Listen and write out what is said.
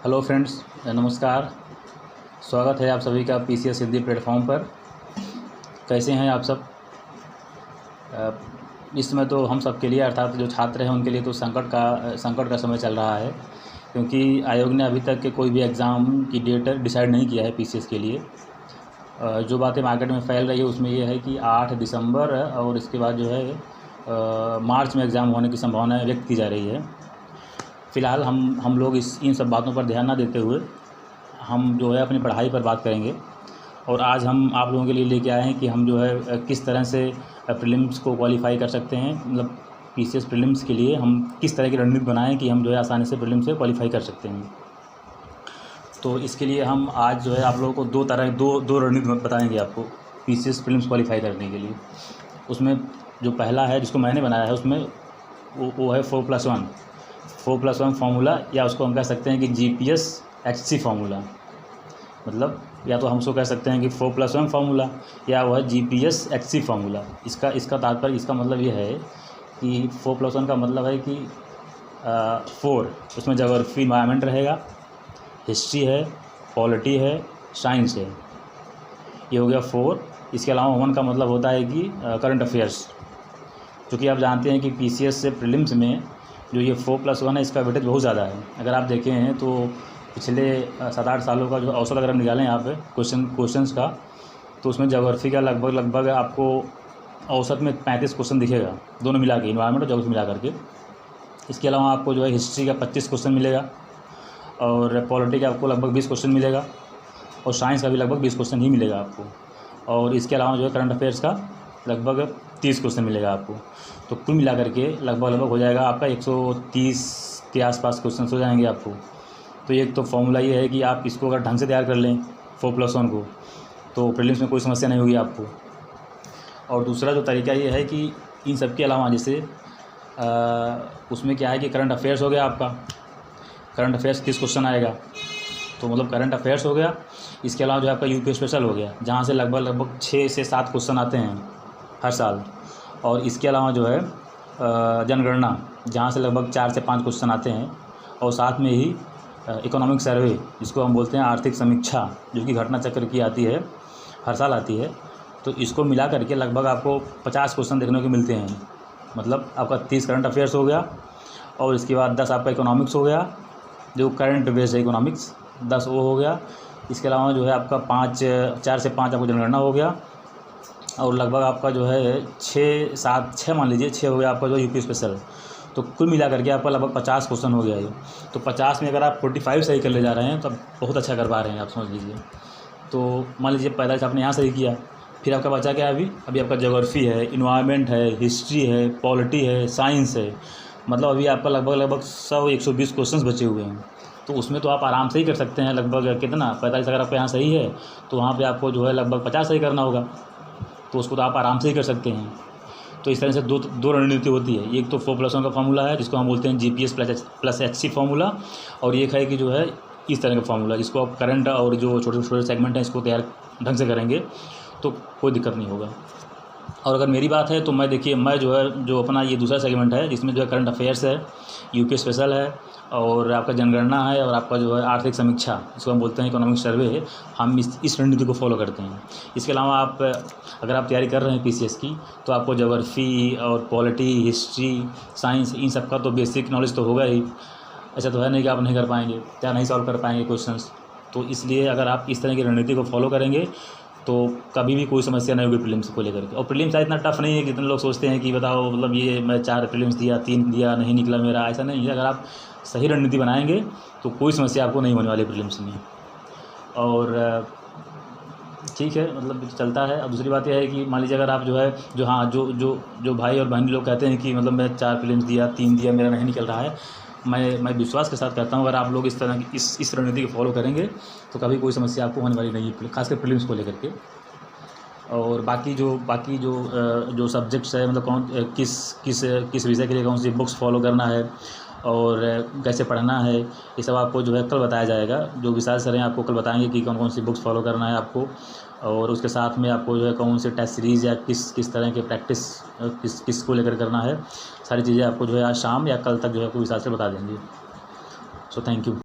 Hello friends, नमस्कार। स्वागत है आप सभी का पीसीएस हिंदी प्लेटफॉर्म पर। कैसे हैं आप सब? इस समय तो हम सब के लिए अर्थात जो छात्र हैं उनके लिए तो संकट का समय चल रहा है, क्योंकि आयोग ने अभी तक के कोई भी एग्ज़ाम की डेट डिसाइड नहीं किया है पीसीएस के लिए। जो बातें मार्केट में फैल रही है उसमें ये है कि 8 दिसंबर और इसके बाद जो है मार्च में एग्ज़ाम होने की संभावना व्यक्त की जा रही है। फ़िलहाल हम लोग इन सब बातों पर ध्यान ना देते हुए हम जो है अपनी पढ़ाई पर बात करेंगे। और आज हम आप लोगों के लिए लेके आए हैं कि हम जो है किस तरह से प्रीलिम्स को क्वालिफ़ाई कर सकते हैं, मतलब पीसीएस प्रीलिम्स के लिए हम किस तरह की रणनीति बनाएं कि हम जो है आसानी से प्रीलिम्स से क्वालिफ़ाई कर सकते हैं। तो इसके लिए हम आज जो है आप लोगों को दो रणनीति बताएंगे आपको पीसीएस प्रीलिम्स क्वालिफ़ाई करने के लिए। उसमें जो पहला है जिसको मैंने बनाया है उसमें वो है 4+1 फार्मूला, या उसको हम कह सकते हैं कि जीपीएस एचसी फार्मूला। मतलब या तो हम उसको कह सकते हैं कि 4+1 फार्मूला या वह जीपीएस एचसी फार्मूला। इसका तात्पर्य, इसका मतलब ये है कि 4+1 का मतलब है कि 4 उसमें ज्योग्राफी इन्वायरमेंट रहेगा, हिस्ट्री है, पॉलिटी है, साइंस है, ये हो गया 4। इसके अलावा 1 का मतलब होता है कि करंट अफेयर्स। क्योंकि आप जानते हैं कि पीसीएस से प्रीलिम्स में जो ये 4+1 है इसका वेटेज बहुत ज़्यादा है। अगर आप देखें हैं तो पिछले 7-8 सालों का जो औसत अगर हम निकालें यहाँ पे क्वेश्चंस का, तो उसमें ज्योग्राफी का लगभग आपको औसत में 35 क्वेश्चन दिखेगा, दोनों मिला के, इन्वायरमेंट और ज्योग्राफी मिला करके। इसके अलावा आपको जो है हिस्ट्री का 25 क्वेश्चन मिलेगा, और पॉलिटी का आपको लगभग 20 क्वेश्चन मिलेगा, और साइंस का भी लगभग 20 क्वेश्चन ही मिलेगा आपको। और इसके अलावा जो है करंट अफेयर्स का लगभग 30 क्वेश्चन मिलेगा आपको। तो कुल मिला करके लगभग हो जाएगा आपका 130 के आसपास क्वेश्चन हो जाएंगे आपको। तो एक तो फॉर्मूला ये है कि आप इसको अगर ढंग से तैयार कर लें 4+1 को, तो प्रीलिम्स में कोई समस्या नहीं होगी आपको। और दूसरा जो तरीका ये है कि इन सब के अलावा जैसे उसमें क्या है कि करंट अफेयर्स हो गया आपका, करंट अफेयर्स 30 क्वेश्चन आएगा, तो मतलब करंट अफेयर्स हो गया। इसके अलावा जो आपका यूपी स्पेशल हो गया, जहाँ से लगभग 6 से 7 क्वेश्चन आते हैं हर साल। और इसके अलावा जो है जनगणना, जहाँ से लगभग 4 से 5 क्वेश्चन आते हैं। और साथ में ही इकोनॉमिक सर्वे, जिसको हम बोलते हैं आर्थिक समीक्षा, जो कि घटना चक्र की आती है, हर साल आती है। तो इसको मिला करके लगभग आपको 50 क्वेश्चन देखने को मिलते हैं। मतलब आपका 30 करंट अफेयर्स हो गया, और इसके बाद 10 आपका इकोनॉमिक्स हो गया, जो करंट बेस्ड है इकोनॉमिक्स, 10 वो हो गया। इसके अलावा जो है आपका 4 से 5 आपको जनगणना हो गया, और लगभग आपका जो है 6 मान लीजिए 6 हो गया आपका जो यूपी स्पेशल। तो कुल मिला करके आपका लगभग 50 क्वेश्चन हो गया ये। तो 50 में अगर आप 45 सही कर ले जा रहे हैं तो बहुत अच्छा कर पा रहे हैं आप, समझ लीजिए। तो मान लीजिए 45 आपने यहाँ सही किया, फिर आपका बचा क्या है? अभी आपका ज्योग्राफी है, इन्वायरमेंट है, हिस्ट्री है, पॉलिटी है, साइंस है। मतलब अभी आपका लगभग 100-120 क्वेश्चन बचे हुए हैं। तो उसमें तो आप आराम से ही कर सकते हैं। लगभग कितना 45 अगर आपका यहाँ सही है तो वहाँ पे आपको जो है लगभग 50 सही करना होगा, तो उसको तो आप आराम से ही कर सकते हैं। तो इस तरह से दो रणनीति होती है। एक तो 4+1 का फार्मूला है, जिसको हम बोलते हैं जीपीएस प्लस एचसी फार्मूला, और एक है कि जो है इस तरह का फार्मूला, जिसको आप करंट और जो छोटे छोटे सेगमेंट हैं इसको तैयार ढंग से करेंगे तो कोई दिक्कत नहीं होगा। और अगर मेरी बात है तो मैं जो है जो अपना ये दूसरा सेगमेंट है, जिसमें जो है करंट अफेयर्स है, यूपी स्पेशल है, और आपका जनगणना है, और आपका जो है आर्थिक समीक्षा, जिसको हम बोलते हैं इकोनॉमिक सर्वे है, हम इस रणनीति को फॉलो करते हैं। इसके अलावा अगर आप तैयारी कर रहे हैं पीसीएस की, तो आपको ज्योग्राफी और पॉलिटी, हिस्ट्री, साइंस, इन सब का तो बेसिक नॉलेज तो होगा ही। ऐसा तो है नहीं कि आप नहीं कर पाएंगे या नहीं सॉल्व कर पाएंगे क्वेश्चंस। तो इसलिए अगर आप इस तरह की रणनीति को फॉलो करेंगे तो कभी भी कोई समस्या नहीं होगी प्रीलिम्स को लेकर के। और प्रीलिम्स इतना टफ नहीं है, कितने लोग सोचते हैं कि बताओ मतलब ये मैं 4 प्रीलिम्स दिया, 3 दिया, नहीं निकला मेरा। ऐसा नहीं है। अगर आप सही रणनीति बनाएंगे तो कोई समस्या आपको नहीं होने वाली प्रीलिम्स में। और ठीक है, मतलब चलता है। अब दूसरी बात यह है कि मान लीजिए अगर आप जो है जो भाई और बहन लोग कहते हैं कि मतलब मैं 4 प्रीलिम्स दिया, 3 दिया, मेरा नहीं निकल रहा है, मैं विश्वास के साथ कहता हूँ अगर आप लोग इस तरह की इस रणनीति को फॉलो करेंगे तो कभी कोई समस्या आपको होने वाली नहीं है, खासकर प्रीलिम्स को लेकर के। और बाकी जो सब्जेक्ट्स है, मतलब कौन किस विषय के लिए कौन सी बुक्स फॉलो करना है और कैसे पढ़ना है, ये सब आपको जो है कल बताया जाएगा। जो विशाल सर हैं आपको कल बताएंगे कि कौन कौन सी बुक्स फॉलो करना है आपको, और उसके साथ में आपको जो है कौन से टेस्ट सीरीज़ या किस तरह के प्रैक्टिस किस को लेकर करना है। सारी चीज़ें आपको जो है आज शाम या कल तक जो है आपको विशाल सर बता देंगे। So thank you.